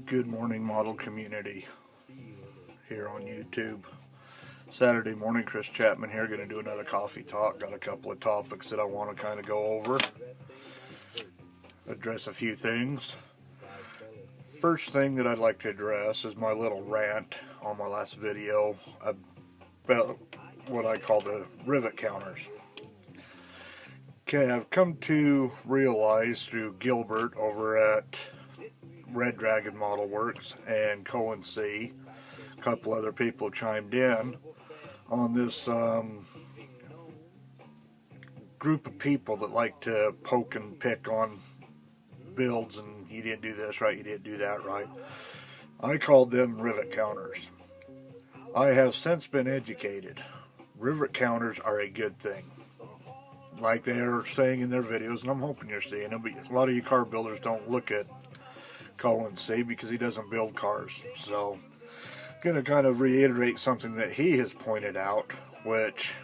Good morning, model community here on YouTube. Saturday morning, Chris Chapman here, going to do another coffee talk. Got a couple of topics that I want to kind of go over, address a few things. First thing that I'd like to address is my little rant on my last video about what I call the rivet counters. Okay, I've come to realize through Gilbert over at Red Dragon Model Works and Cohen C, a couple other people chimed in on this group of people that like to poke and pick on builds and you didn't do this right, you didn't do that right. I called them rivet counters. I have since been educated. Rivet counters are a good thing. Like they're saying in their videos, and I'm hoping you're seeing them, but a lot of you car builders don't look at Cohen C because he doesn't build cars. So I'm going to kind of reiterate something that he has pointed out, which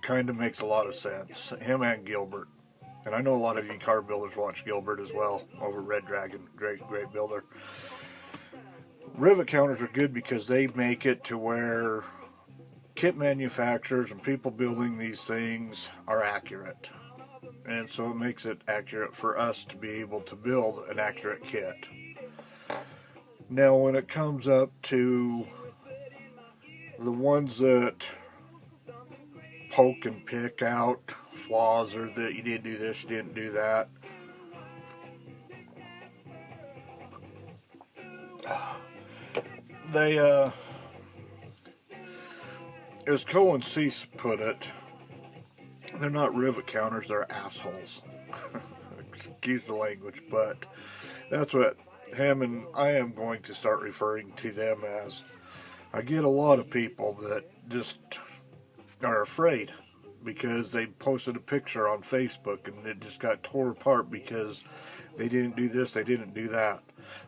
kind of makes a lot of sense. Him and Gilbert. And I know a lot of you car builders watch Gilbert as well over Red Dragon. Great builder. Rivet counters are good because they make it to where kit manufacturers and people building these things are accurate. And so it makes it accurate for us to be able to build an accurate kit. Now when it comes up to the ones that poke and pick out flaws, or that you didn't do this, you didn't do that, they as Cohen C put it, they're not rivet counters, they're assholes. Excuse the language, but that's what him and I am going to start referring to them as. I get a lot of people that just are afraid because they posted a picture on Facebook and it just got tore apart because they didn't do this, they didn't do that.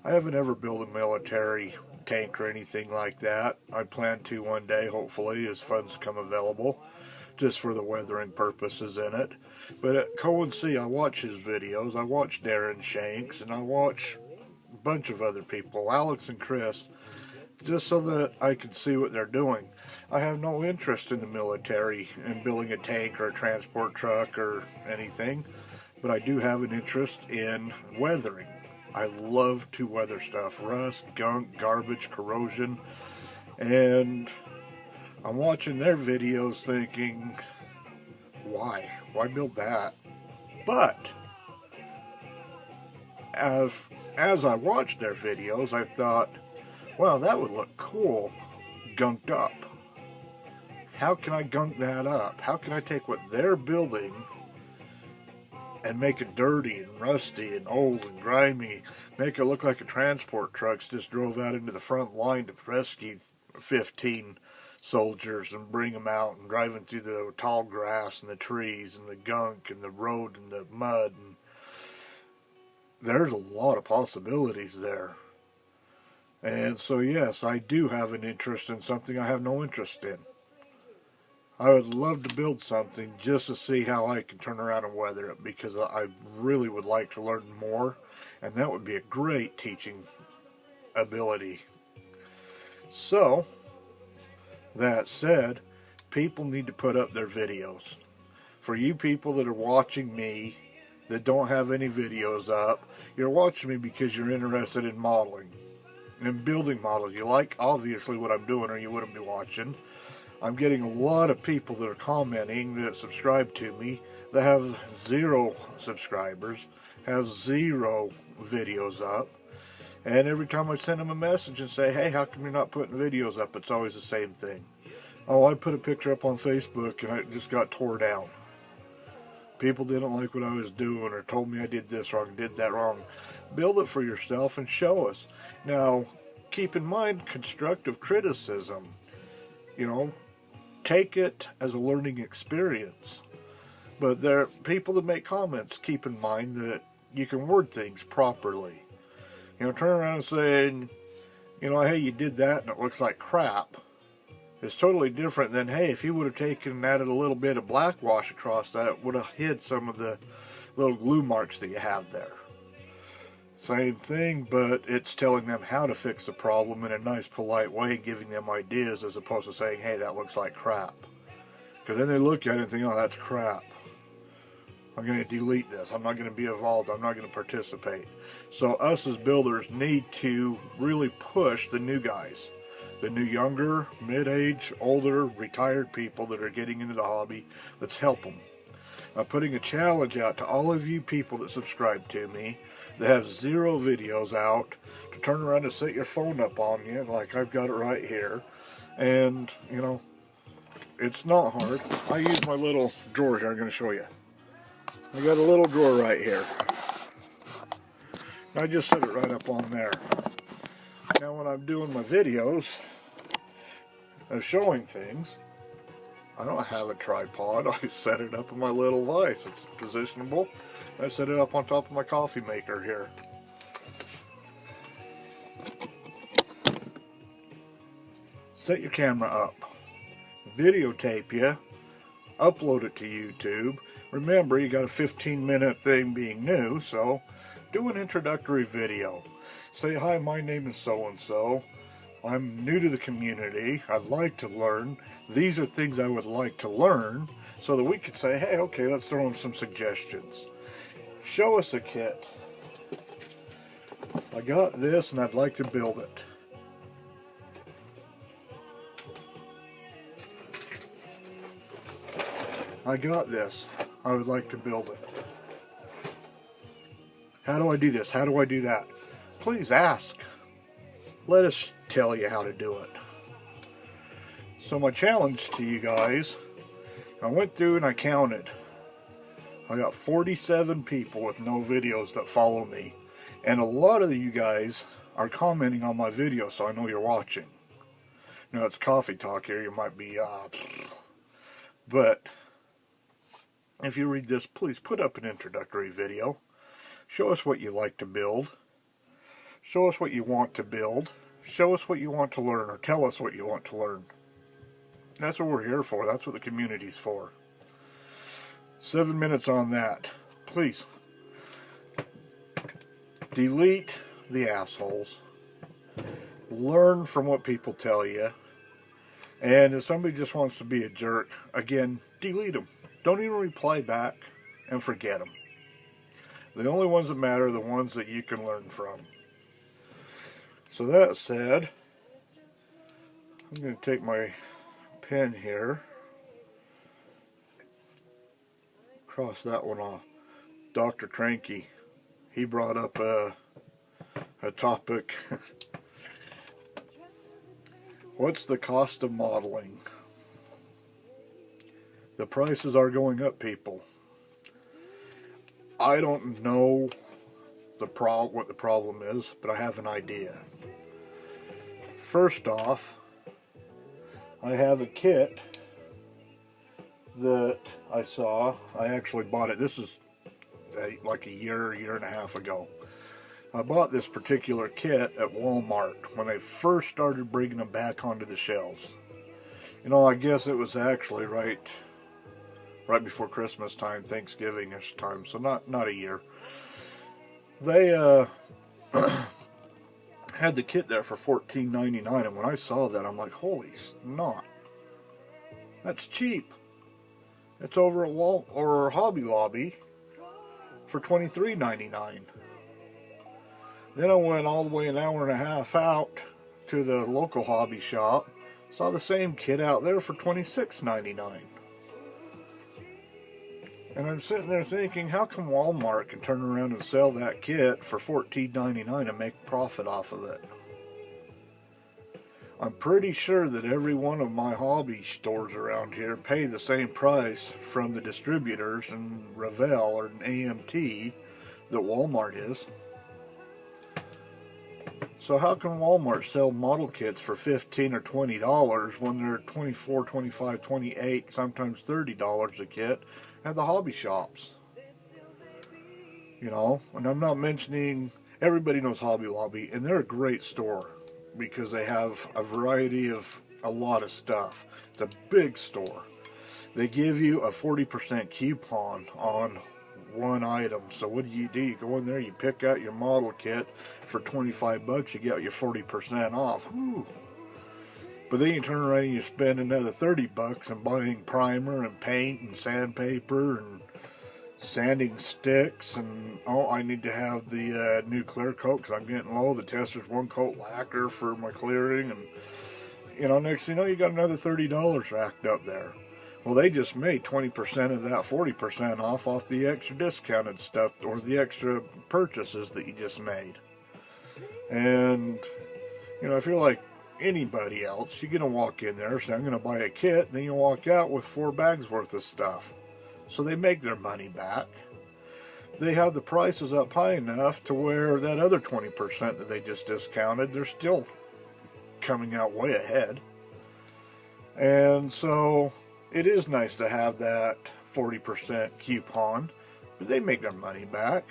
I haven't ever built a military tank or anything like that. I plan to one day, hopefully, as funds come available, just for the weathering purposes in it. But at Cohen C, I watch his videos, I watch Darren Shanks, and I watch a bunch of other people, Alex and Chris, just so that I can see what they're doing. I have no interest in the military and building a tank or a transport truck or anything, but I do have an interest in weathering. I love to weather stuff, rust, gunk, garbage, corrosion, and I'm watching their videos thinking, why build that? But as I watched their videos, I thought, well, that would look cool gunked up. How can I gunk that up? How can I take what they're building and make it dirty and rusty and old and grimy, make it look like a transport truck's just drove out into the front line to rescue 15 soldiers and bring them out, and driving through the tall grass and the trees and the gunk and the road and the mud, and there's a lot of possibilities there. And so yes, I do have an interest in something I have no interest in. I would love to build something just to see how I can turn around and weather it, because I really would like to learn more, and that would be a great teaching ability. So that said, people need to put up their videos. For you people that are watching me that don't have any videos up, you're watching me because you're interested in modeling and building models. You like, obviously, what I'm doing, or you wouldn't be watching. I'm getting a lot of people that are commenting that subscribe to me that have 0 subscribers, have 0 videos up, And every time I send them a message and say, hey, how come you're not putting videos up? It's always the same thing. Oh, I put a picture up on Facebook and it just got tore down. People didn't like what I was doing or told me I did this wrong, did that wrong. Build it for yourself and show us. Now, keep in mind constructive criticism. You know, take it as a learning experience. But there are people that make comments. Keep in mind that you can word things properly. You know, turn around and say, you know, hey, you did that and it looks like crap. It's totally different than, hey, if you would have taken and added a little bit of black wash across that, it would have hid some of the little glue marks that you have there. Same thing, but it's telling them how to fix the problem in a nice, polite way, giving them ideas as opposed to saying, hey, that looks like crap. Because then they look at it and think, oh, that's crap. I'm going to delete this. I'm not going to be involved. I'm not going to participate. So us as builders need to really push the new guys. The new younger, mid-age, older, retired people that are getting into the hobby. Let's help them. I'm putting a challenge out to all of you people that subscribe to me that have 0 videos out to turn around and set your phone up on you, like I've got it right here. And, you know, it's not hard. I use my little drawer here. I'm going to show you. I got a little drawer right here. I just set it right up on there. Now when I'm doing my videos of showing things, I don't have a tripod. I set it up in my little vise. It's positionable. I set it up on top of my coffee maker here. Set your camera up. Videotape you. Upload it to YouTube. Remember, you got a 15-minute thing being new, so do an introductory video. Say, hi, my name is so-and-so. I'm new to the community. I'd like to learn. These are things I would like to learn, so that we could say, hey, okay, let's throw in some suggestions. Show us a kit. I got this and I'd like to build it. I got this. I would like to build it. How do I do this? How do I do that? Please ask. Let us tell you how to do it. So my challenge to you guys, I went through and I counted. I got 47 people with no videos that follow me. And a lot of you guys are commenting on my videos, so I know you're watching. Now it's coffee talk here, you might be, but if you read this, please put up an introductory video. Show us what you like to build. Show us what you want to build. Show us what you want to learn, or tell us what you want to learn. That's what we're here for. That's what the community's for. 7 minutes on that. Please. Delete the assholes. Learn from what people tell you. And if somebody just wants to be a jerk, again, delete them. Don't even reply back and forget them. The only ones that matter are the ones that you can learn from. So that said, I'm going to take my pen here, cross that one off. Dr. Cranky, he brought up a topic. What's the cost of modeling? The prices are going up, people. I don't know what the problem is, but I have an idea. First off, I have a kit that I saw. I actually bought it. This is like a year and a half ago. I bought this particular kit at Walmart when they first started bringing them back onto the shelves. You know, I guess it was actually right before Christmas time, Thanksgiving-ish time, so not a year. They had the kit there for $14.99, and when I saw that, I'm like, holy snot. That's cheap. It's over at Hobby Lobby for $23.99. Then I went all the way an hour and a half out to the local hobby shop. Saw the same kit out there for $26.99. And I'm sitting there thinking, how come Walmart can turn around and sell that kit for $14.99 and make profit off of it? I'm pretty sure that every one of my hobby stores around here pay the same price from the distributors in Revell or an AMT that Walmart is. So how can Walmart sell model kits for $15 or $20 when they're $24, $25, $28, sometimes $30 a kit at the hobby shops? You know, and I'm not mentioning, everybody knows Hobby Lobby, and they're a great store because they have a variety of a lot of stuff. It's a big store. They give you a 40% coupon on one item. So what do? You go in there, you pick out your model kit for 25 bucks, you get your 40% off. Whew. But then you turn around and you spend another 30 bucks on buying primer and paint and sandpaper and sanding sticks, and oh, I need to have the new clear coat because I'm getting low. The tester's one coat lacquer for my clearing, and you know, next thing you know, you got another $30 racked up there. Well, they just made 20% of that 40% off the extra discounted stuff or the extra purchases that you just made. And, you know, if you're like anybody else, you're going to walk in there, say, I'm going to buy a kit, and then you walk out with 4 bags worth of stuff. So they make their money back. They have the prices up high enough to where that other 20% that they just discounted, they're still coming out way ahead. And so it is nice to have that 40% coupon, but they make their money back.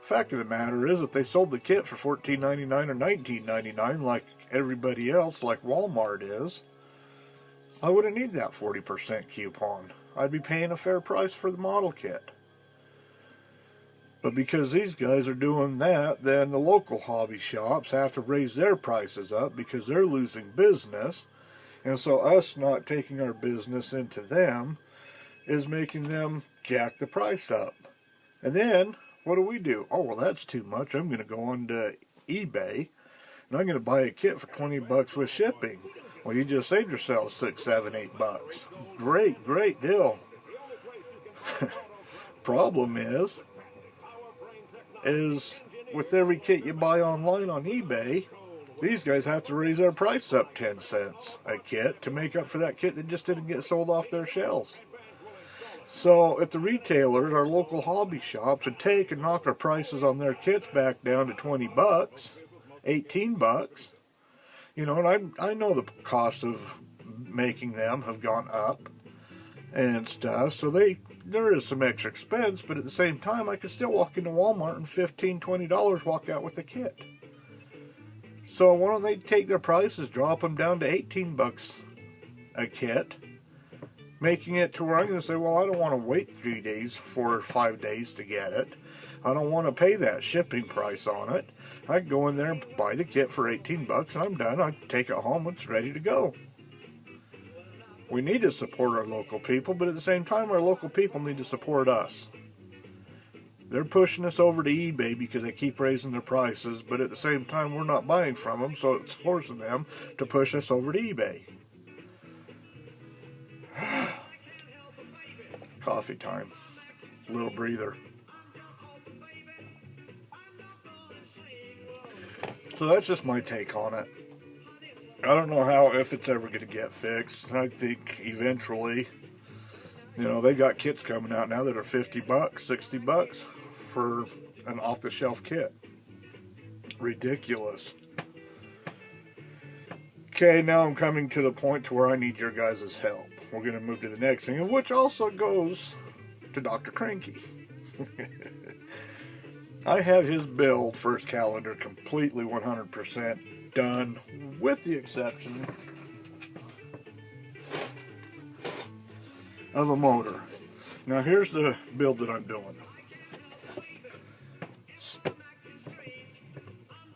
Fact of the matter is, if they sold the kit for $14.99 or $19.99 like everybody else, like Walmart is, I wouldn't need that 40% coupon. I'd be paying a fair price for the model kit. But because these guys are doing that, then the local hobby shops have to raise their prices up because they're losing business. And so us not taking our business into them is making them jack the price up. And then, what do? Oh, well, that's too much. I'm going to go on to eBay, and I'm going to buy a kit for 20 bucks with shipping. Well, you just saved yourself 6, 7, 8 bucks. Great deal. Problem is with every kit you buy online on eBay, these guys have to raise their price up 10 cents a kit to make up for that kit that just didn't get sold off their shelves. So if the retailers, our local hobby shops, would take and knock our prices on their kits back down to 20 bucks, 18 bucks, you know, and I know the cost of making them have gone up and stuff, so there is some extra expense, but at the same time, I could still walk into Walmart and $15, $20 walk out with a kit. So why don't they take their prices, drop them down to 18 bucks a kit, making it to where I'm going to say, well, I don't want to wait 3 days, 4 or 5 days to get it. I don't want to pay that shipping price on it. I can go in there and buy the kit for 18 bucks and I'm done. I take it home, it's ready to go. We need to support our local people, but at the same time, our local people need to support us. They're pushing us over to eBay because they keep raising their prices, but at the same time, we're not buying from them, so it's forcing them to push us over to eBay. Coffee time. Little breather. So that's just my take on it. I don't know if it's ever going to get fixed. I think eventually, you know, they got kits coming out now that are 50 bucks, 60 bucks for an off-the-shelf kit. Ridiculous. Okay, now I'm coming to the point to where I need your guys' help. We're going to move to the next thing, of which also goes to Dr. Cranky. I have his build for his calendar completely 100% done, with the exception of a motor. Now here's the build that I'm doing.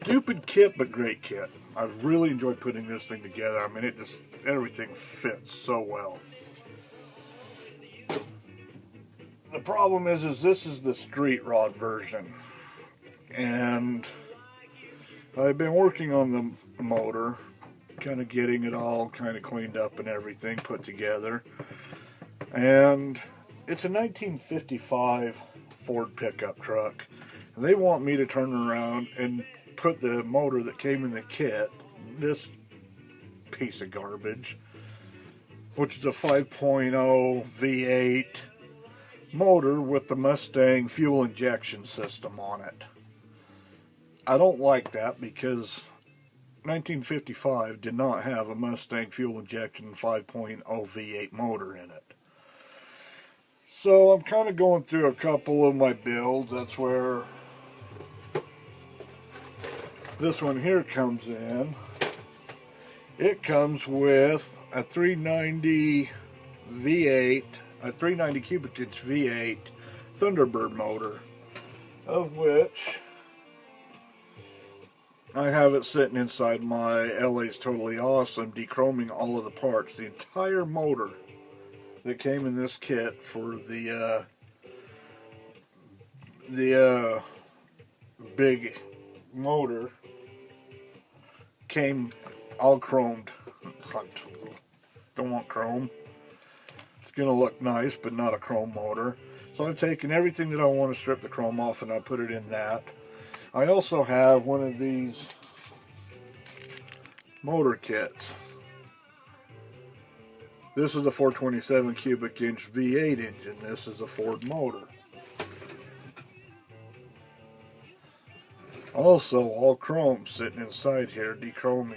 Stupid kit, but great kit. I've really enjoyed putting this thing together. I mean, everything fits so well. The problem is this is the street rod version. And I've been working on the motor, kind of getting it all kind of cleaned up and everything put together. And it's a 1955 Ford pickup truck. And they want me to turn around and put the motor that came in the kit, this piece of garbage, which is a 5.0 V8 motor with the Mustang fuel injection system on it. I don't like that because 1955 did not have a Mustang fuel injection 5.0 V8 motor in it. So I'm kind of going through a couple of my builds. That's where this one here comes in. It comes with a 390 V8, a 390 cubic inch V8 Thunderbird motor, of which I have it sitting inside my LA's Totally Awesome, dechroming all of the parts. The entire motor that came in this kit for the big motor came all chromed. It's like, don't want chrome. It's gonna look nice, but not a chrome motor. So I've taken everything that I want to strip the chrome off and I put it in that. I also have one of these motor kits. This is a 427 cubic inch V8 engine. This is a Ford motor. Also, all chrome sitting inside here, dechroming.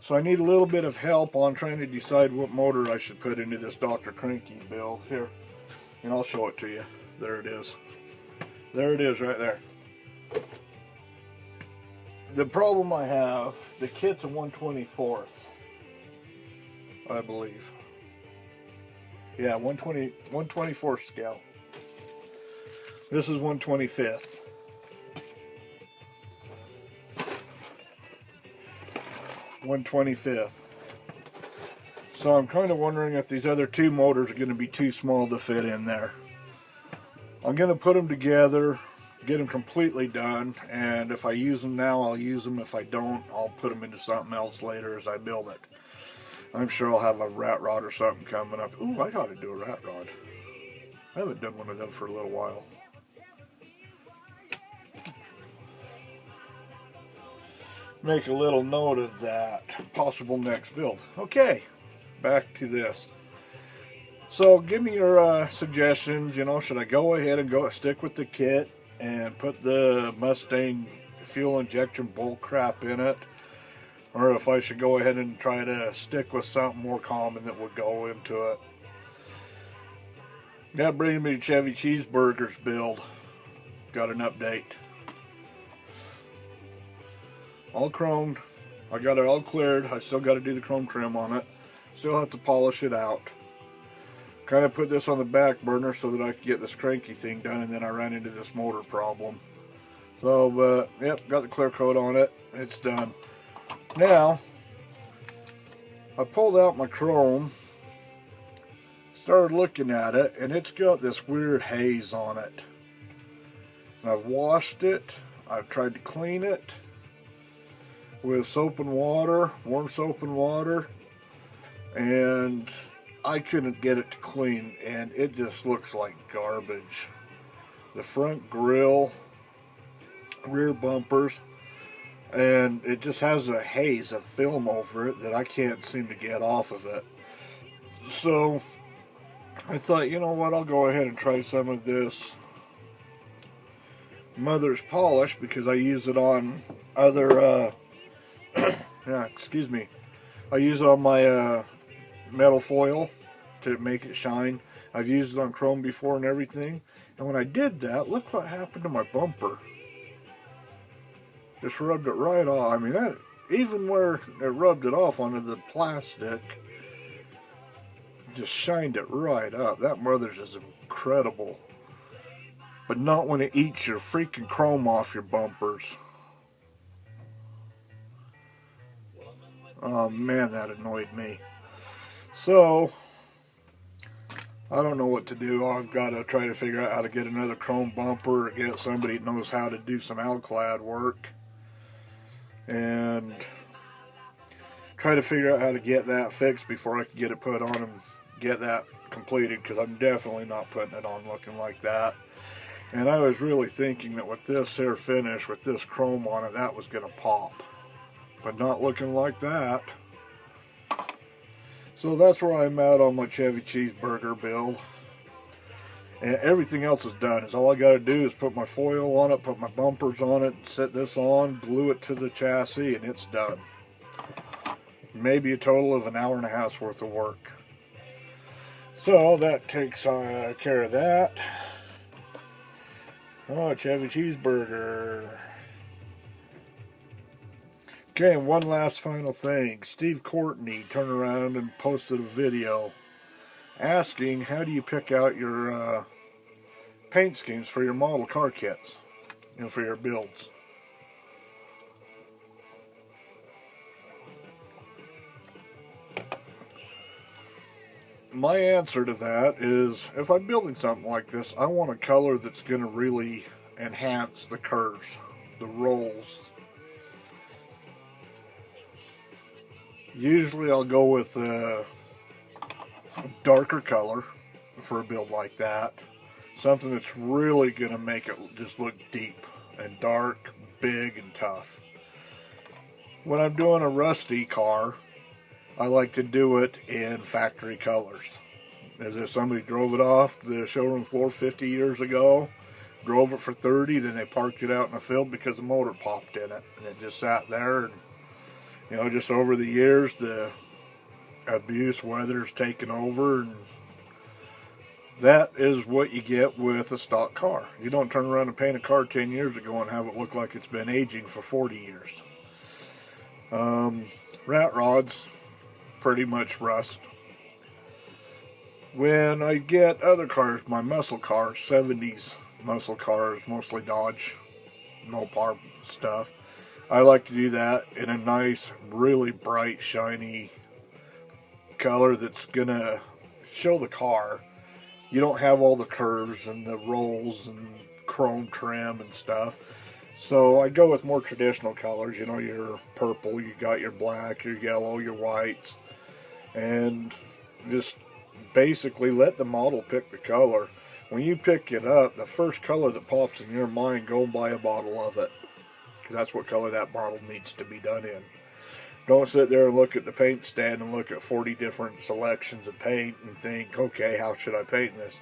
So I need a little bit of help on trying to decide what motor I should put into this Dr. Cranky build here. And I'll show it to you. There it is. There it is right there. The problem I have, the kit's a 1/24th, I believe. Yeah, 1/24th scale. This is 1/25th. So I'm kind of wondering if these other two motors are going to be too small to fit in there. I'm going to put them together, get them completely done, and if I use them now, I'll use them. If I don't, I'll put them into something else later as I build it. I'm sure I'll have a rat rod or something coming up. Ooh, I ought to do a rat rod. I haven't done one of them for a little while. Make a little note of that possible next build. Okay, back to this. So give me your suggestions. You know, should I go ahead and stick with the kit and put the Mustang fuel injection bull crap in it, or if I should go ahead and try to stick with something more common that would go into it. That brings me to Chevy Cheeseburger's build. Got an update. All chromed. I got it all cleared. I still got to do the chrome trim on it. Still have to polish it out. Kind of put this on the back burner so that I could get this cranky thing done, and then I ran into this motor problem. So, yep, got the clear coat on it. It's done. Now, I pulled out my chrome, started looking at it, and it's got this weird haze on it. And I've washed it. I've tried to clean it with soap and water, warm soap and water, and I couldn't get it to clean, and it just looks like garbage. The front grille, rear bumpers, and it just has a haze of film over it that I can't seem to get off of it. So I thought, you know what, I'll go ahead and try some of this Mother's Polish, because I use it on other yeah, excuse me, I use it on my metal foil to make it shine. I've used it on chrome before and everything, and when I did that, look what happened to my bumper. Just rubbed it right off. I mean, that, even where it rubbed it off onto the plastic, just shined it right up. That Mother's is incredible, but not when it eats your freaking chrome off your bumpers. Oh man, that annoyed me. So I don't know what to do. I've got to try to figure out how to get another chrome bumper, or get somebody that knows how to do some alclad work. And try to figure out how to get that fixed before I can get it put on and get that completed, because I'm definitely not putting it on looking like that. And I was really thinking that with this here finish, with this chrome on it, that was going to pop. But not looking like that. So that's where I'm at on my Chevy Cheeseburger build. And everything else is done. Is all I got to do is put my foil on it, put my bumpers on it, and set this on, glue it to the chassis, and it's done. Maybe a total of an hour and a half's worth of work. So that takes care of that. Oh, Chevy Cheeseburger. Okay, and one last final thing. Steve Courtney turned around and posted a video asking, how do you pick out your paint schemes for your model car kits, for your builds. My answer to that is, if I'm building something like this, I want a color that's going to really enhance the curves, the rolls. Usually I'll go with a darker color for a build like that. Something that's really going to make it just look deep and dark, big and tough. When I'm doing a rusty car, I like to do it in factory colors. As if somebody drove it off the showroom floor 50 years ago, drove it for 30, then they parked it out in the field because the motor popped in it. And it just sat there, and just over the years, the abuse weather's taken over, and that is what you get with a stock car. You don't turn around and paint a car 10 years ago and have it look like it's been aging for 40 years. Rat rods, pretty much rust. When I get other cars, my muscle cars, 70s muscle cars, mostly Dodge, Mopar stuff, I like to do that in a nice, really bright, shiny color that's going to show the car. You don't have all the curves and the rolls and chrome trim and stuff. So I go with more traditional colors, your purple, you got your black, your yellow, your whites, and just basically let the model pick the color. When you pick it up, the first color that pops in your mind, go and buy a bottle of it, because that's what color that bottle needs to be done in. Don't sit there and look at the paint stand and look at 40 different selections of paint and think, okay, how should I paint this?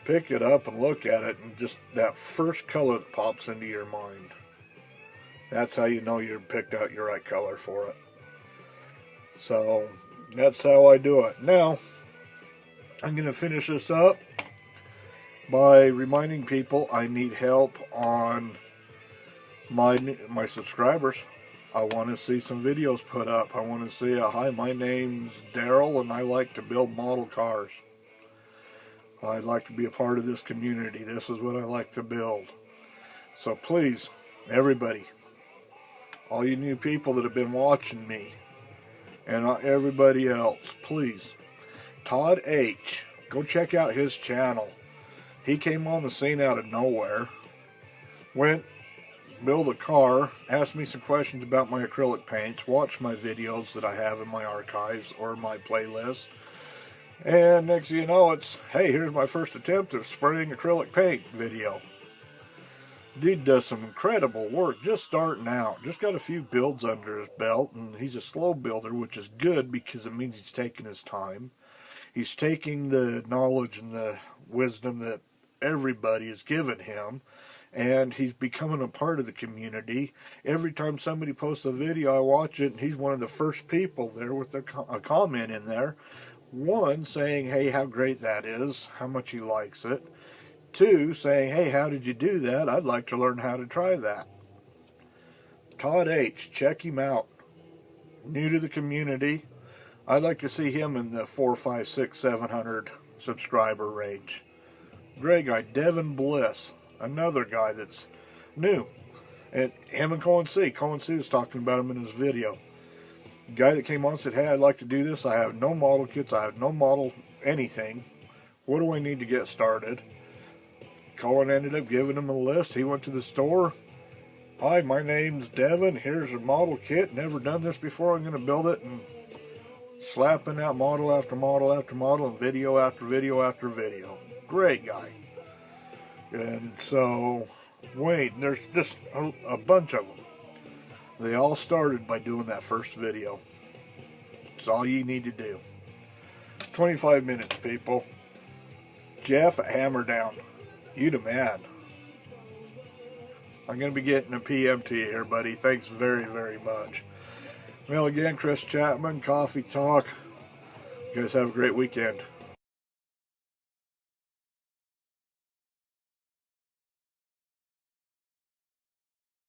Pick it up and look at it, and just that first color that pops into your mind. That's how you know you've picked out your right color for it. So that's how I do it. Now, I'm going to finish this up by reminding people I need help on my subscribers. I want to see some videos put up. I want to see hi, my name's Daryl and I like to build model cars. I'd like to be a part of this community. This is what I like to build. So please, everybody, all you new people that have been watching me, and everybody else, please, Todd H., go check out his channel. He came on the scene out of nowhere, went, build a car, asked me some questions about my acrylic paints, watched my videos that I have in my archives or my playlist, and next thing you know, it's, hey, here's my first attempt at spraying acrylic paint video. Dude does some incredible work, just starting out. Just got a few builds under his belt, and he's a slow builder, which is good because it means he's taking his time. He's taking the knowledge and the wisdom that everybody has given him, and he's becoming a part of the community. Every time somebody posts a video, I watch it, and he's one of the first people there with a comment in there. One, saying, hey, how great that is, how much he likes it. Two, saying, hey, how did you do that? I'd like to learn how to try that. Todd H., check him out. New to the community. I'd like to see him in the 400, 500, 600, 700 subscriber range. Great guy. Devin Bliss, another guy that's new. And him and Cohen C. Cohen C. was talking about him in his video. The guy that came on said, hey, I'd like to do this. I have no model kits. I have no model anything. What do I need to get started? Cohen ended up giving him a list. He went to the store, Hi, my name's Devin. Here's a model kit. Never done this before. I'm going to build it, and slapping out model after model after model and video after video after video. Great guy. And so, wait, there's just a bunch of them. They all started by doing that first video. It's all you need to do. 25 minutes, people. Jeff at Hammerdown. You the man. I'm going to be getting a PM to you here, buddy. Thanks very, very much. Well, again, Chris Chapman, Coffee Talk. You guys have a great weekend.